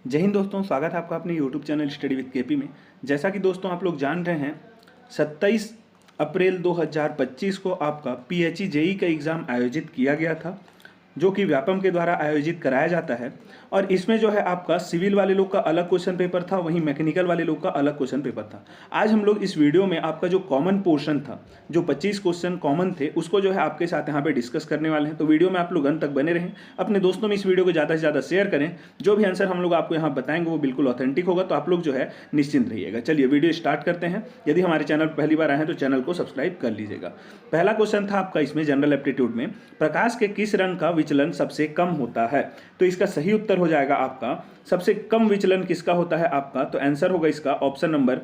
जय हिंद दोस्तों, स्वागत है आपका अपने YouTube channel study with KP में। जैसा कि दोस्तों आप लोग जान रहे हैं 27 अप्रैल 2025 को आपका पीएचई जेई का एग्ज़ाम आयोजित किया गया था, जो कि व्यापम के द्वारा आयोजित कराया जाता है। और इसमें जो है आपका सिविल वाले लोग का अलग क्वेश्चन पेपर था, वहीं मैकेनिकल वाले लोग का अलग क्वेश्चन पेपर था। आज हम लोग इस वीडियो में आपका जो कॉमन पोर्शन था, जो 25 क्वेश्चन कॉमन थे, उसको जो है आपके साथ यहाँ पे डिस्कस करने वाले हैं। तो वीडियो में आप लोग अंत तक बने रहें, अपने दोस्तों में इस वीडियो को ज़्यादा से ज़्यादा शेयर करें। जो भी आंसर हम लोग आपको यहाँ बताएंगे वो बिल्कुल ऑथेंटिक होगा, तो आप लोग जो है निश्चिंत रहिएगा। चलिए वीडियो स्टार्ट करते हैं। यदि हमारे चैनल पर पहली बार आए हैं तो चैनल को सब्सक्राइब कर लीजिएगा। पहला क्वेश्चन था आपका इसमें जनरल एप्टीट्यूड में, प्रकाश के किस रंग का विचलन सबसे कम होता है? तो इसका सही उत्तर हो जाएगा आपका सबसे कम विचलन किसका होता है आपका, तो आंसर होगा इसका ऑप्शन नंबर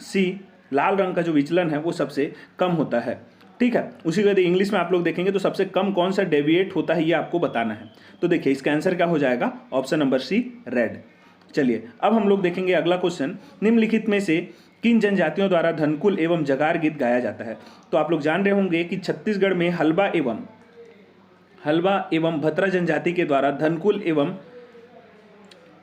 सी, लाल रंग का जो विचलन है वो सबसे कम होता है। ठीक है, उसी को यदि इंग्लिश में आप लोग देखेंगे तो सबसे कम कौन सा डेविएट होता है ये आपको बताना है। तो देखिए इसका आंसर क्या हो जाएगा, ऑप्शन नंबर सी, रेड। चलिए अब हम लोग देखेंगे अगला क्वेश्चन, निम्नलिखित में से किन जनजातियों द्वारा धनकुल एवं जगार गीत गाया जाता है? तो आप लोग जान रहे होंगे कि छत्तीसगढ़ में हल्बा एवं भतरा जनजाति के द्वारा धनकुल एवं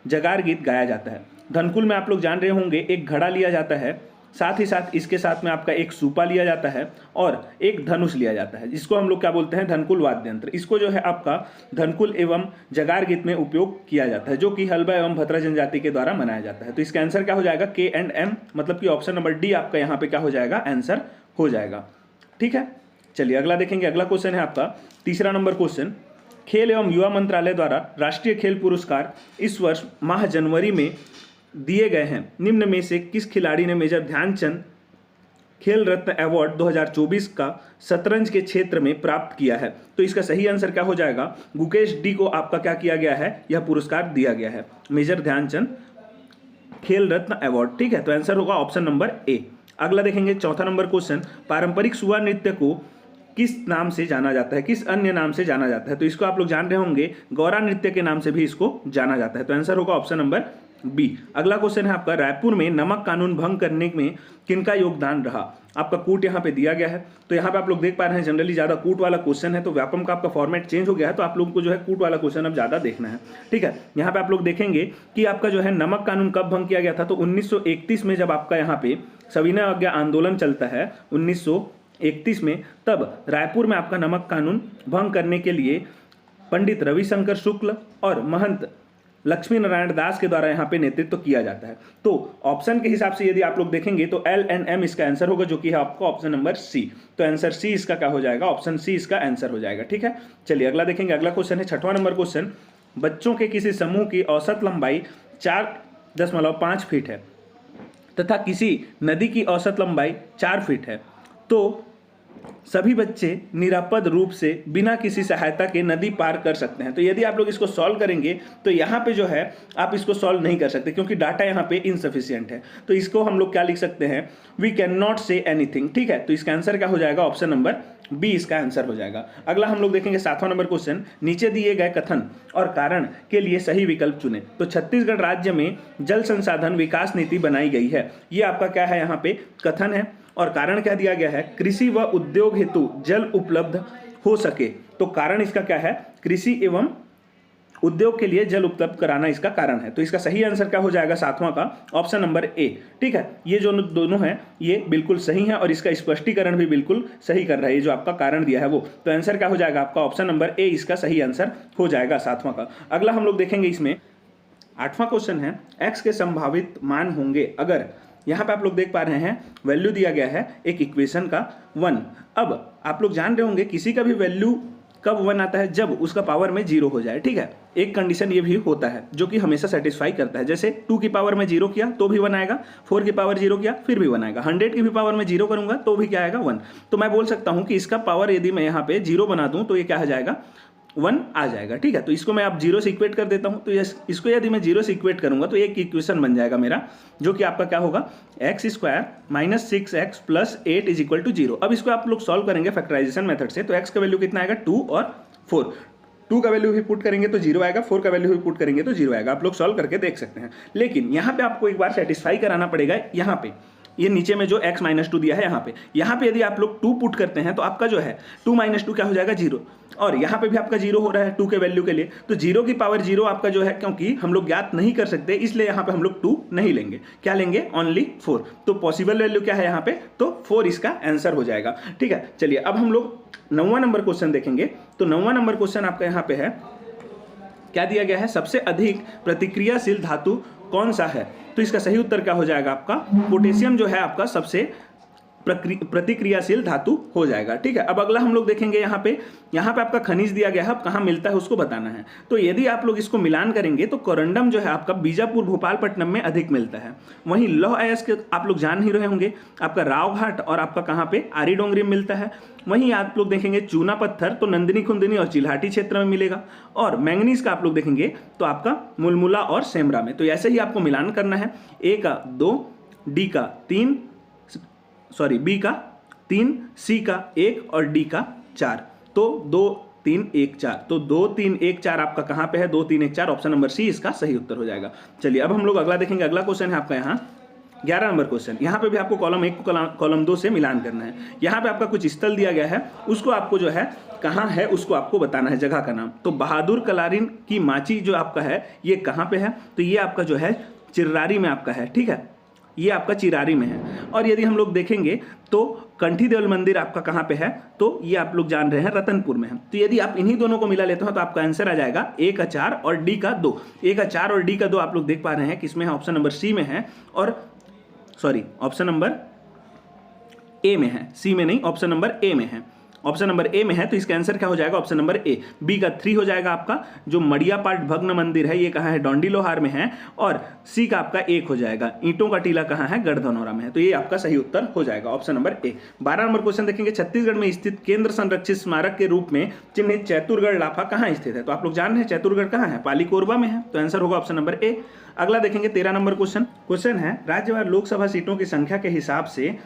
जगार गीत गाया जाता है। धनकुल में आप लोग जान रहे होंगे एक घड़ा लिया जाता है, साथ ही साथ इसके साथ में आपका एक सूपा लिया जाता है और एक धनुष लिया जाता है, जिसको हम लोग क्या बोलते हैं, धनकुल वाद्य यंत्र। इसको जो है आपका धनकुल एवं जगार गीत में उपयोग किया जाता है, जो कि हल्बा एवं भतरा जनजाति के द्वारा मनाया जाता है। तो इसका आंसर क्या हो जाएगा, के एंड एम, मतलब कि ऑप्शन नंबर डी आपका यहाँ पे क्या हो जाएगा, आंसर हो जाएगा। ठीक है, चलिए अगला देखेंगे। अगला क्वेश्चन है आपका तीसरा नंबर क्वेश्चन, खेल एवं युवा मंत्रालय द्वारा राष्ट्रीय खेल पुरस्कार इस वर्ष माह जनवरी में दिए गए हैं। निम्न में से किस खिलाड़ी ने मेजर ध्यानचंद खेल रत्न अवार्ड 2024 का शतरंज के क्षेत्र में प्राप्त किया है? तो इसका सही आंसर क्या हो जाएगा, गुकेश डी को आपका क्या किया गया है, यह पुरस्कार दिया गया है, मेजर ध्यानचंद खेल रत्न अवार्ड। ठीक है, तो आंसर होगा ऑप्शन नंबर ए। अगला देखेंगे चौथा नंबर क्वेश्चन, पारंपरिक सुआ नृत्य को किस नाम से जाना जाता है, किस अन्य नाम से जाना जाता है? तो इसको आप लोग जान रहे होंगे गौरा नृत्य के नाम से भी इसको जाना जाता है। तो आंसर होगा ऑप्शन नंबर बी। अगला क्वेश्चन है आपका, रायपुर में नमक कानून भंग करने में किनका योगदान रहा? आपका कूट यहाँ पे दिया गया है। तो यहाँ पे आप लोग देख पा रहे हैं जनरली ज्यादा कूट वाला क्वेश्चन है, तो व्यापम का आपका फॉर्मेट चेंज हो गया है, तो आप लोगों को जो है कूट वाला क्वेश्चन अब ज्यादा देखना है। ठीक है, यहाँ पे आप लोग देखेंगे कि आपका जो है नमक कानून कब भंग किया गया था, तो 1931 में जब आपका यहाँ पे सविनय अवज्ञा आंदोलन चलता है 1931 में, तब रायपुर में आपका नमक कानून भंग करने के लिए पंडित रविशंकर शुक्ल और महंत लक्ष्मी नारायण दास के द्वारा यहाँ पे नेतृत्व किया जाता है। तो ऑप्शन के हिसाब से यदि आप लोग देखेंगे तो एल एंड एम इसका आंसर होगा, जो कि है आपका ऑप्शन नंबर सी। तो आंसर सी इसका क्या हो जाएगा, ऑप्शन सी इसका आंसर हो जाएगा। ठीक है, चलिए अगला देखेंगे। अगला क्वेश्चन है छठवां नंबर क्वेश्चन, बच्चों के किसी समूह की औसत लंबाई 4.5 फीट है तथा किसी नदी की औसत लंबाई 4 फीट है, तो सभी बच्चे निरापद रूप से बिना किसी सहायता के नदी पार कर सकते हैं। तो यदि आप लोग इसको सॉल्व करेंगे तो यहाँ पे जो है आप इसको सॉल्व नहीं कर सकते, क्योंकि डाटा यहाँ पे इनसफिशिएंट है। तो इसको हम लोग क्या लिख सकते हैं, we can not say anything. ठीक है, तो इसका आंसर क्या हो जाएगा, ऑप्शन नंबर बी इसका आंसर हो जाएगा। अगला हम लोग देखेंगे सातवां नंबर क्वेश्चन, नीचे दिए गए कथन और कारण के लिए सही विकल्प चुने। तो छत्तीसगढ़ राज्य में जल संसाधन विकास नीति बनाई गई है, ये आपका क्या है, यहाँ पे कथन है। और कारण क्या दिया गया है, कृषि व उद्योग हेतु जल उपलब्ध हो सके। तो कारण इसका क्या है, कृषि एवं उद्योग के लिए जल उपलब्ध कराना इसका कारण है। तो इसका सही आंसर क्या हो जाएगा, सातवां का ऑप्शन नंबर ए। ठीक है, ये जो दोनों हैं ये बिल्कुल सही है और इसका स्पष्टीकरण भी बिल्कुल सही कर रहा है, ये जो आपका कारण दिया है वो। तो आंसर क्या हो जाएगा आपका ऑप्शन नंबर ए इसका सही आंसर हो जाएगा सातवां का। अगला हम लोग देखेंगे इसमें आठवां क्वेश्चन है, एक्स के संभावित मान होंगे अगर, यहाँ पे आप लोग देख पा रहे हैं वैल्यू दिया गया है एक इक्वेशन का 1। अब आप लोग जान रहे होंगे किसी का भी वैल्यू कब 1 आता है, जब उसका पावर में 0 हो जाए। ठीक है, एक कंडीशन ये भी होता है जो कि हमेशा सेटिस्फाई करता है। जैसे 2 की पावर में 0 किया तो भी 1 आएगा, 4 की पावर 0 किया फिर भी 1 आएगा, 100 की भी पावर में 0 करूंगा तो भी क्या आएगा, 1। तो मैं बोल सकता हूं कि इसका पावर यदि मैं यहाँ पे 0 बना दूं तो ये क्या हो जाएगा, 1 आ जाएगा। ठीक है, तो इसको मैं आप 0 से इक्वेट कर देता हूं। तो इसको यदि मैं 0 से इक्वेट करूंगा तो एक इक्वेशन बन जाएगा मेरा, जो कि आपका क्या होगा, x² - 6x + 8 = 0। अब इसको आप लोग सॉल्व करेंगे फैक्टराइजेशन मेथड से, तो x का वैल्यू कितना आएगा, 2 और 4। 2 का वैल्यू भी पुट करेंगे तो 0 आएगा, 4 का वैल्यू भी पुट करेंगे तो 0 आएगा। आप लोग सॉल्व करके देख सकते हैं। लेकिन यहाँ पे आपको एक बार सेटिस्फाई कराना पड़ेगा यहाँ पे, ये नीचे में जो x -2 दिया है यहाँ पे यदि आप लोग 2 पुट करते हैं तो आपका जो है 2 - 2 क्या हो जाएगा 0, और यहाँ पे भी आपका 0 हो रहा है 2 के वैल्यू के लिए, तो 0 की पावर 0 आपका जो है, क्योंकि हम लोग ज्ञात नहीं कर सकते इसलिए यहाँ पे हम लोग 2 नहीं लेंगे, क्या लेंगे ओनली 4। तो पॉसिबल वैल्यू क्या है यहाँ पे, तो 4 इसका आंसर हो जाएगा। ठीक है, चलिए अब हम लोग 9वां नंबर क्वेश्चन देखेंगे। तो 9वां नंबर क्वेश्चन आपका यहाँ पे है, क्या दिया गया है, सबसे अधिक प्रतिक्रियाशील धातु कौन सा है। तो इसका सही उत्तर क्या हो जाएगा आपका, पोटेशियम जो है आपका सबसे प्रतिक्रियाशील धातु हो जाएगा। ठीक है, अब अगला हम लोग देखेंगे यहाँ पे आपका खनिज दिया गया है, अब कहाँ मिलता है उसको बताना है। तो यदि आप लोग इसको मिलान करेंगे तो कोरंडम जो है आपका बीजापुर भोपालपट्टनम में अधिक मिलता है। वहीं लौह अयस्क आप लोग जान ही रहे होंगे आपका रावघाट और आपका कहाँ पे आरी डोंगरी में मिलता है। वहीं आप लोग देखेंगे चूना पत्थर तो नंदिनी खुंदिनी और चिल्हाटी क्षेत्र में मिलेगा, और मैंगनीज का आप लोग देखेंगे तो आपका मुलमुला और सेमरा में। तो ऐसे ही आपको मिलान करना है, ए का 2, डी का 3, बी का 3, सी का 1 और डी का 4। तो 2 3 1 4, तो 2 3 1 4 आपका कहाँ पे है, 2 3 1 4, ऑप्शन नंबर सी इसका सही उत्तर हो जाएगा। चलिए अब हम लोग अगला देखेंगे। अगला क्वेश्चन है आपका यहाँ 11 नंबर क्वेश्चन। यहाँ पे भी आपको कॉलम 1 को कॉलम 2 से मिलान करना है। यहाँ पे आपका कुछ स्थल दिया गया है, उसको आपको जो है कहाँ है उसको आपको बताना है, जगह का नाम। तो बहादुर कलारिन की माची जो आपका है ये कहाँ पे है, तो ये आपका जो है चिर्रारी में आपका है। ठीक है, ये आपका चिरारी में है। और यदि हम लोग देखेंगे तो कंठी देवल मंदिर आपका कहाँ पे है, तो ये आप लोग जान रहे हैं रतनपुर में है। तो यदि आप इन्हीं दोनों को मिला लेते हो तो आपका आंसर आ जाएगा ए का 4 और डी का 2। ए का 4 और डी का 2 आप लोग देख पा रहे हैं किसमें है, ऑप्शन नंबर सी में है, और सॉरी ऑप्शन नंबर ए में है, सी में नहीं, ऑप्शन नंबर ए में है। ऑप्शन नंबर ए में है तो इसका आंसर क्या हो जाएगा, ऑप्शन नंबर ए। बी का 3 हो जाएगा आपका जो मड़ियापाट भग्न मंदिर है, ये कहाँ है, डोंडी लोहार में है। और सी का आपका 1 हो जाएगा, ईंटों का टीला कहाँ है, गढ़धनौरा में है। तो ये आपका सही उत्तर हो जाएगा, option number A. 12 number question देखेंगे। छत्तीसगढ़ में स्थित केंद्र संरक्षित स्मारक के रूप में चिन्हित चैतुरगढ़ लाफा कहाँ स्थित है। तो आप लोग जान रहे हैं चैतुरगढ़ कहाँ है, पाली कोरबा में है। तो आंसर होगा ऑप्शन नंबर ए। अगला देखेंगे 13 नंबर क्वेश्चन है, राज्यवार लोकसभा सीटों की संख्या के हिसाब से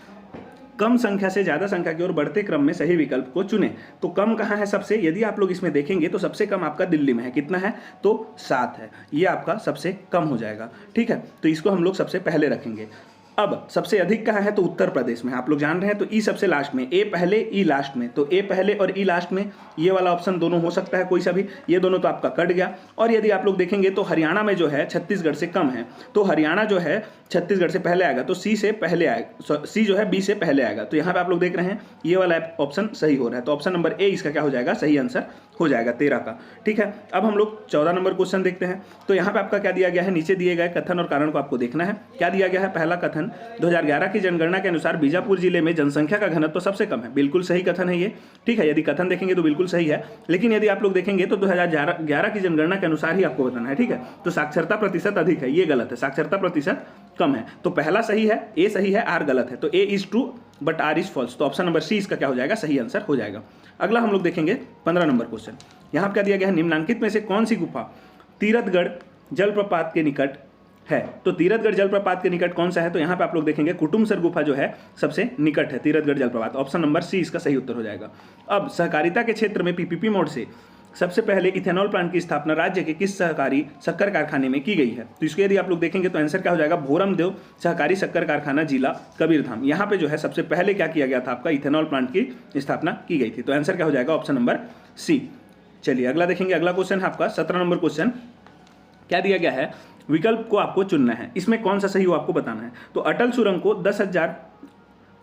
कम संख्या से ज्यादा संख्या की ओर बढ़ते क्रम में सही विकल्प को चुने। तो कम कहाँ है सबसे, यदि आप लोग इसमें देखेंगे तो सबसे कम आपका दिल्ली में है, कितना है, तो 7 है, ये आपका सबसे कम हो जाएगा। ठीक है, तो इसको हम लोग सबसे पहले रखेंगे। अब सबसे अधिक कहाँ है, तो उत्तर प्रदेश में आप लोग जान रहे हैं। तो ई सबसे लास्ट में, ए पहले ई लास्ट में, तो ए पहले और ई लास्ट में, ये वाला ऑप्शन दोनों हो सकता है कोई सा भी, ये दोनों तो आपका कट गया। और यदि आप लोग देखेंगे तो हरियाणा में जो है छत्तीसगढ़ से कम है, तो हरियाणा जो है छत्तीसगढ़ से पहले आएगा, तो सी से पहले आएगा, सी जो है बी से पहले आएगा। तो यहाँ पे आप लोग देख रहे हैं ये वाला ऑप्शन सही हो रहा है, तो ऑप्शन नंबर ए इसका क्या हो जाएगा, सही आंसर हो जाएगा 13 का। ठीक है, अब हम लोग 14 नंबर क्वेश्चन देखते हैं। तो यहाँ पे आपका क्या दिया गया है, नीचे दिए गए कथन और कारण को आपको देखना है। क्या दिया गया है, पहला कथन 2011 की जनगणना के अनुसार बीजापुर जिले में जनसंख्या का घनत्व तो सबसे कम है, बिल्कुल सही कथन है ये। ठीक है, यदि कथन देखेंगे तो बिल्कुल सही है, लेकिन यदि आप लोग देखेंगे तो 2011 की जनगणना के अनुसार ही आपको बताना है। ठीक है, तो साक्षरता प्रतिशत अधिक है, ये गलत है, साक्षरता प्रतिशत कम है। तो पहला सही है, ए सही है, आर गलत है। तो A is true but R is false, तो ऑप्शन नंबर सी इसका क्या हो जाएगा, सही आंसर हो जाएगा। अगला हम लोग देखेंगे 15 नंबर क्वेश्चन। यहाँ क्या दिया गया है, निम्नलिखित में से कौन सी गुफा तीरथगढ़ जलप्रपात के निकट है। तो तीरथगढ़ जलप्रपात के निकट कौन सा है, तो यहाँ पे आप लोग देखेंगे कुटुमसर गुफा जो है सबसे निकट है तीरथगढ़ जलप्रपात, ऑप्शन नंबर सी इसका सही उत्तर हो जाएगा। अब सहकारिता के क्षेत्र में पीपीपी मोड से सबसे पहले इथेनॉल प्लांट की स्थापना राज्य के किस सहकारी शक्कर कारखाने में की गई है। तो इसको यदि आप लोग देखेंगे तो आंसर क्या हो जाएगा, भोरमदेव सहकारी शक्कर कारखाना जिला कबीरधाम। यहाँ पे जो है सबसे पहले क्या किया गया था, आपका इथेनॉल प्लांट की स्थापना की गई थी। तो आंसर क्या हो जाएगा, ऑप्शन नंबर सी। चलिए अगला देखेंगे। अगला क्वेश्चन है आपका 17 नंबर क्वेश्चन। क्या दिया गया है, विकल्प को आपको चुनना है, इसमें कौन सा सही हो आपको बताना है। तो अटल सुरंग को 10,000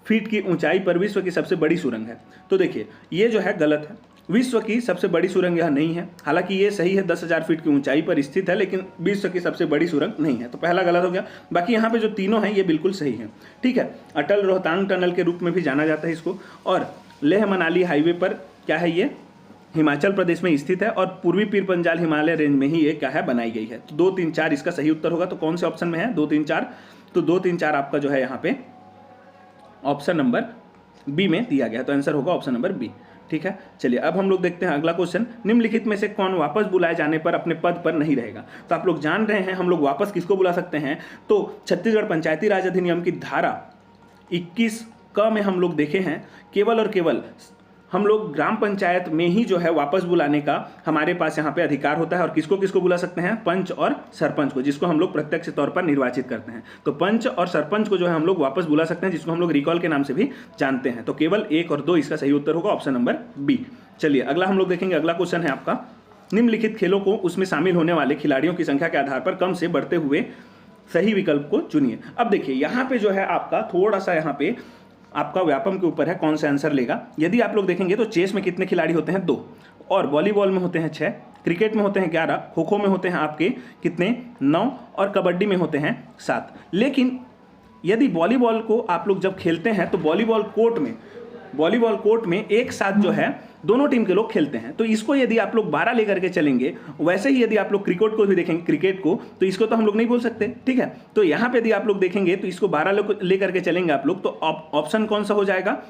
फीट की ऊंचाई पर विश्व की सबसे बड़ी सुरंग है। तो देखिए ये जो है गलत है, विश्व की सबसे बड़ी सुरंग यह नहीं है। हालांकि ये सही है, 10,000 फीट की ऊंचाई पर स्थित है, लेकिन विश्व की सबसे बड़ी सुरंग नहीं है। तो पहला गलत हो गया। बाकी यहाँ पे जो तीनों हैं ये बिल्कुल सही हैं। ठीक है, अटल रोहतांग टनल के रूप में भी जाना जाता है इसको, और लेह मनाली हाईवे पर क्या है, ये हिमाचल प्रदेश में स्थित है, और पूर्वी पीर पंजाल हिमालय रेंज में ही ये क्या है, बनाई गई है। तो 2 3 4 इसका सही उत्तर होगा। तो कौन से ऑप्शन में है, 2 3 4, तो 2 3 4 आपका जो है यहाँ पे ऑप्शन नंबर बी में दिया गया है। तो आंसर होगा ऑप्शन नंबर बी। ठीक है, चलिए अब हम लोग देखते हैं अगला क्वेश्चन। निम्नलिखित में से कौन वापस बुलाए जाने पर अपने पद पर नहीं रहेगा। तो आप लोग जान रहे हैं हम लोग वापस किसको बुला सकते हैं। तो छत्तीसगढ़ पंचायती राज अधिनियम की धारा 21 क में हम लोग देखे हैं, केवल और केवल हम लोग ग्राम पंचायत में ही जो है वापस बुलाने का हमारे पास यहाँ पे अधिकार होता है। और किसको किसको बुला सकते हैं? पंच और सरपंच को, जिसको हम लोग प्रत्यक्ष तौर पर निर्वाचित करते हैं। तो पंच और सरपंच को जो है हम लोग वापस बुला सकते हैं, जिसको हम लोग रिकॉल के नाम से भी जानते हैं। तो केवल 1 और 2 इसका सही उत्तर होगा, ऑप्शन नंबर बी। चलिए अगला हम लोग देखेंगे। अगला क्वेश्चन है आपका, निम्नलिखित खेलों को उसमें शामिल होने वाले खिलाड़ियों की संख्या के आधार पर कम से बढ़ते हुए सही विकल्प को चुनिए। अब देखिए यहाँ पे जो है आपका थोड़ा सा यहाँ पे आपका व्यापम के ऊपर है कौन सा आंसर लेगा। यदि आप लोग देखेंगे तो चेस में कितने खिलाड़ी होते हैं? 2, और वॉलीबॉल में होते हैं 6, क्रिकेट में होते हैं 11, खो खो में होते हैं आपके कितने? 9, और कबड्डी में होते हैं 7। लेकिन यदि वॉलीबॉल को आप लोग जब खेलते हैं तो वॉलीबॉल कोर्ट में एक साथ जो है दोनों टीम के लोग खेलते हैं। तो इसको यदि आप लोग 12 लेकर के चलेंगे, वैसे ही यदि आप लोग क्रिकेट को भी देखेंगे, क्रिकेट को, तो इसको तो हम लोग नहीं बोल सकते, ठीक है। तो यहाँ पे यदि आप लोग देखेंगे तो इसको 12 लेकर के चलेंगे आप लोग, तो ऑप्शन कौन सा हो जाएगा?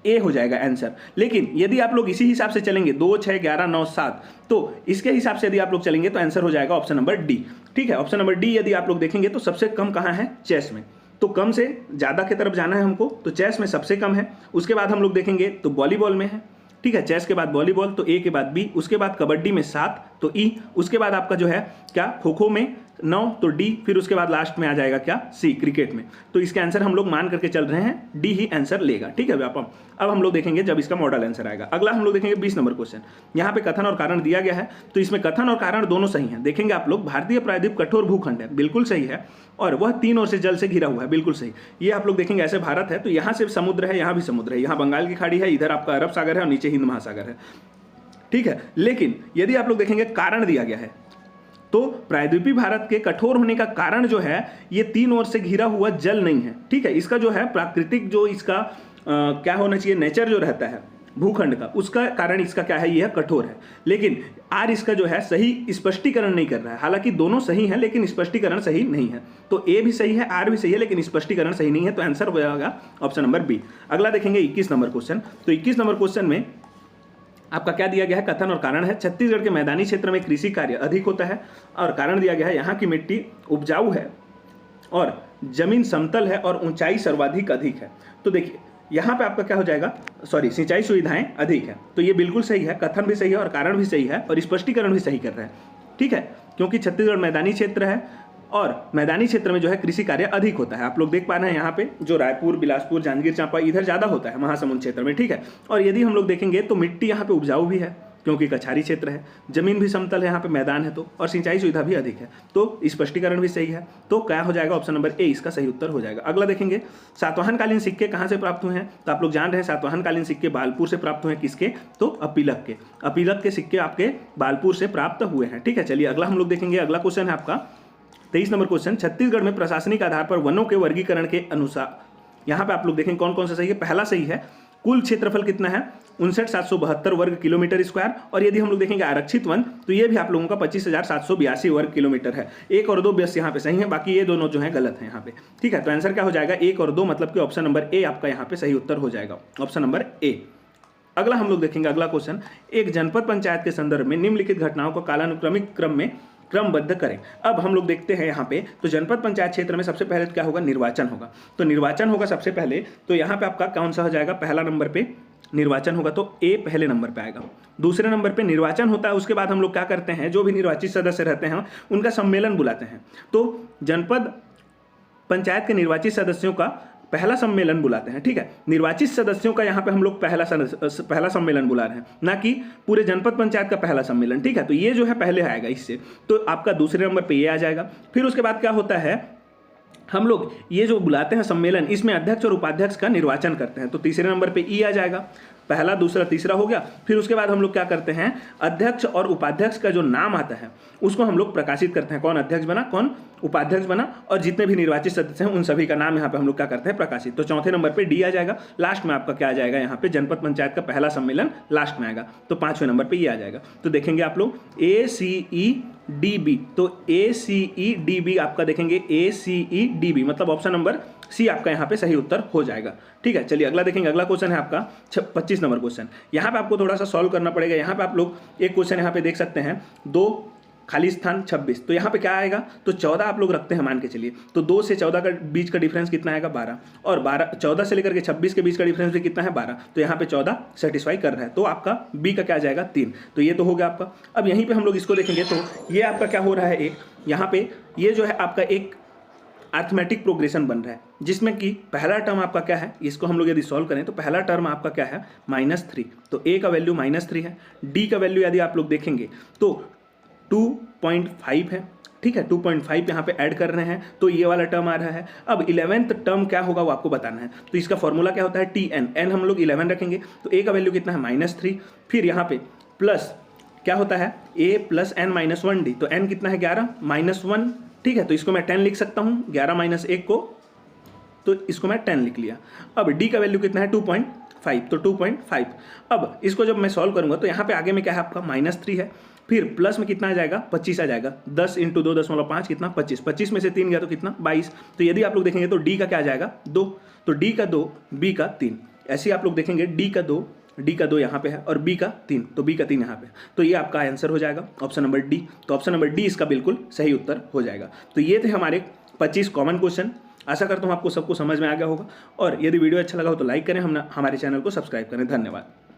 ए हो जाएगा आंसर। लेकिन यदि आप लोग इसी हिसाब से चलेंगे 2, 6, 11, 9, 7, तो इसके हिसाब से यदि आप लोग चलेंगे तो आंसर हो जाएगा ऑप्शन नंबर डी, ठीक है। ऑप्शन नंबर डी यदि आप लोग देखेंगे तो सबसे कम कहाँ है? चेस में। तो कम से ज़्यादा की तरफ जाना है हमको, तो चेस में सबसे कम है। उसके बाद हम लोग देखेंगे तो वॉलीबॉल में है, ठीक है। चेस के बाद वॉलीबॉल, तो ए के बाद बी। उसके बाद कबड्डी में 7, तो ई। उसके बाद आपका जो है क्या? खो खो में 9, तो डी। फिर उसके बाद लास्ट में आ जाएगा क्या? सी, क्रिकेट में। तो इसके आंसर हम लोग मान करके चल रहे हैं डी ही आंसर लेगा, ठीक है व्यापम। अब हम लोग देखेंगे जब इसका मॉडल आंसर आएगा। अगला हम लोग देखेंगे 20 नंबर क्वेश्चन। यहाँ पे कथन और कारण दिया गया है, तो इसमें कथन और कारण दोनों सही हैं। देखेंगे आप लोग, भारतीय प्रायद्वीप कठोर भूखंड है, बिल्कुल सही है, और वह 3 ओर से जल से घिरा हुआ है, बिल्कुल सही। ये आप लोग देखेंगे ऐसे भारत है तो यहाँ से समुद्र है, यहाँ भी समुद्र है, यहाँ बंगाल की खाड़ी है, इधर आपका अरब सागर है और नीचे हिंद महासागर है, ठीक है। लेकिन यदि आप लोग देखेंगे कारण दिया गया है, तो प्रायद्वीपीय भारत के कठोर होने का कारण जो है ये 3 ओर से घिरा हुआ जल नहीं है, ठीक है। इसका जो है प्राकृतिक जो इसका क्या होना चाहिए, नेचर जो रहता है भूखंड का, उसका कारण इसका क्या है? यह कठोर है। लेकिन आर इसका जो है सही स्पष्टीकरण नहीं कर रहा है। हालांकि दोनों सही हैं लेकिन स्पष्टीकरण सही नहीं है। तो ए भी सही है, आर भी सही है, लेकिन स्पष्टीकरण सही नहीं है। तो आंसर हो जाएगा ऑप्शन नंबर बी। अगला देखेंगे 21 नंबर क्वेश्चन। तो 21 नंबर क्वेश्चन में आपका क्या दिया गया है? कथन और कारण है, छत्तीसगढ़ के मैदानी क्षेत्र में कृषि कार्य अधिक होता है, और कारण दिया गया है यहाँ की मिट्टी उपजाऊ है और जमीन समतल है और ऊंचाई सर्वाधिक अधिक है। तो देखिए यहाँ पे आपका क्या हो जाएगा? सिंचाई सुविधाएं अधिक है। तो ये बिल्कुल सही है, कथन भी सही है और कारण भी सही है और स्पष्टीकरण भी सही कर रहा है, ठीक है। क्योंकि छत्तीसगढ़ मैदानी क्षेत्र है और मैदानी क्षेत्र में जो है कृषि कार्य अधिक होता है। आप लोग देख पा रहे हैं यहाँ पे जो रायपुर, बिलासपुर, जांजगीर चांपा इधर ज़्यादा होता है महासमुंद क्षेत्र में, ठीक है। और यदि हम लोग देखेंगे तो मिट्टी यहाँ पे उपजाऊ भी है क्योंकि कछारी क्षेत्र है, जमीन भी समतल है, यहाँ पे मैदान है, तो और सिंचाई सुविधा भी अधिक है। तो स्पष्टीकरण भी सही है। तो क्या हो जाएगा? ऑप्शन नंबर ए इसका सही उत्तर हो जाएगा। अगला देखेंगे सातवाहनकालीन सिक्के कहाँ से प्राप्त हुए हैं? तो आप लोग जान रहे हैं सातवाहनकालीन सिक्के बालपुर से प्राप्त हुए हैं। किसके? तो अपीलक के सिक्के आपके बालपुर से प्राप्त हुए हैं, ठीक है। चलिए अगला हम लोग देखेंगे। अगला क्वेश्चन है आपका 23 नंबर क्वेश्चन। छत्तीसगढ़ में प्रशासनिक आधार पर वनों के वर्गीकरण के अनुसार, यहाँ पे आप लोग देखेंगे कौन कौन सा सही है। पहला सही है, कुल क्षेत्रफल कितना है? 59,772 वर्ग किलोमीटर स्क्वायर। और यदि हम लोग देखेंगे आरक्षित वन, तो ये भी आप लोगों का 25,782 वर्ग किलोमीटर है। 1 और 2 बस यहाँ पे सही है, बाकी ये दोनों जो है गलत है यहाँ पे, ठीक है। तो आंसर क्या हो जाएगा? 1 और 2, मतलब कि ऑप्शन नंबर ए आपका यहाँ पे सही उत्तर हो जाएगा, ऑप्शन नंबर ए। अगला हम लोग देखेंगे अगला क्वेश्चन, एक जनपद पंचायत के संदर्भ में निम्नलिखित घटनाओं को कालानुक्रमिक क्रम में क्रमबद्ध करें। अब हम लोग देखते हैं यहाँ पे, तो जनपद पंचायत क्षेत्र में सबसे पहले क्या होगा? निर्वाचन होगा। तो निर्वाचन होगा सबसे पहले, तो यहाँ पे आपका कौन सा हो जाएगा? पहला नंबर पे निर्वाचन होगा, तो ए पहले नंबर पे आएगा। दूसरे नंबर पे निर्वाचन होता है, उसके बाद हम लोग क्या करते हैं, जो भी निर्वाचित सदस्य रहते हैं उनका सम्मेलन बुलाते हैं। तो जनपद पंचायत के निर्वाचित सदस्यों का पहला सम्मेलन बुलाते हैं, ठीक है। निर्वाचित सदस्यों का यहाँ पे हम लोग पहला सम्मेलन बुला रहे हैं, ना कि पूरे जनपद पंचायत का पहला सम्मेलन, ठीक है। तो ये जो है पहले आएगा इससे, तो आपका दूसरे नंबर पे ये आ जाएगा। फिर उसके बाद क्या होता है, हम लोग ये जो बुलाते हैं सम्मेलन, इसमें अध्यक्ष और उपाध्यक्ष का निर्वाचन करते हैं। तो तीसरे नंबर पे ई आ जाएगा, पहला, दूसरा, तीसरा हो गया। फिर उसके बाद हम लोग क्या करते हैं, अध्यक्ष और उपाध्यक्ष का जो नाम आता है उसको हम लोग प्रकाशित करते हैं, कौन अध्यक्ष बना, कौन उपाध्यक्ष बना, और जितने भी निर्वाचित सदस्य हैं उन सभी का नाम यहाँ पे हम लोग क्या करते हैं, प्रकाशित। तो चौथे नंबर पे डी आ जाएगा। लास्ट में आपका क्या आ जाएगा, यहाँ पे जनपद पंचायत का पहला सम्मेलन लास्ट में आएगा, तो 5वें नंबर पे ये आ जाएगा। तो देखेंगे आप लोग ACEDB, तो ACEDB आपका देखेंगे ACEDB, मतलब ऑप्शन नंबर सी आपका यहाँ पे सही उत्तर हो जाएगा, ठीक है। चलिए अगला देखेंगे। अगला क्वेश्चन है आपका 25 नंबर क्वेश्चन। यहाँ पे आपको थोड़ा सा सॉल्व करना पड़ेगा। यहाँ पे आप लोग एक क्वेश्चन यहाँ पे देख सकते हैं, 2 खाली स्थान 26, तो यहाँ पे क्या आएगा, तो 14 आप लोग रखते हैं मान के चलिए, तो 2 से 14 का बीच का डिफरेंस कितना आएगा 12, और 14 से लेकर के 26 के बीच का डिफरेंस भी कितना है 12, तो यहाँ पे 14 सेटिस्फाई कर रहा है, तो आपका बी का क्या आ जाएगा 3। तो ये तो हो गया आपका। अब यहीं पे हम लोग इसको देखेंगे तो ये आपका क्या हो रहा है, एक यहाँ पे ये जो है आपका एक अर्थमेटिक प्रोग्रेशन बन रहा है, जिसमें कि पहला टर्म आपका क्या है, इसको हम लोग यदि सॉल्व करें तो पहला टर्म आपका क्या है -3, तो ए का वैल्यू -3 है, डी का वैल्यू यदि आप लोग देखेंगे तो 2.5 है, ठीक है, 2.5 यहाँ पे ऐड कर रहे हैं तो ये वाला टर्म आ रहा है। अब 11th टर्म क्या होगा वो आपको बताना है, तो इसका फॉर्मूला क्या होता है TN, N हम लोग 11 रखेंगे, तो A का वैल्यू कितना है -3, फिर यहाँ पे प्लस क्या होता है A + N - 1D, तो N कितना है 11 -1, ठीक है, तो इसको मैं 10 लिख सकता हूँ, 11 - 1 को, तो इसको मैं 10 लिख लिया। अब D का वैल्यू कितना है 2.5, तो 2.5। अब इसको जब मैं सॉल्व करूंगा तो यहाँ पे आगे में क्या है आपका -3 है, फिर प्लस में कितना आ जाएगा 25 आ जाएगा, 10 × 2.5 कितना 25, 25 में से 3 गया तो कितना 22, तो यदि आप लोग देखेंगे तो D का क्या आ जाएगा 2, तो D का 2, B का 3, ऐसे ही आप लोग देखेंगे D का 2 यहाँ पे है और B का 3, तो B का 3 यहाँ पे, तो ये आपका आंसर हो जाएगा ऑप्शन नंबर डी। तो ऑप्शन नंबर डी इसका बिल्कुल सही उत्तर हो जाएगा। तो ये थे हमारे 25 कॉमन क्वेश्चन। आशा करता हूँ आपको सबको समझ में आ गया होगा, और यदि वीडियो अच्छा लगा हो तो लाइक करें, हमारे चैनल को सब्सक्राइब करें। धन्यवाद।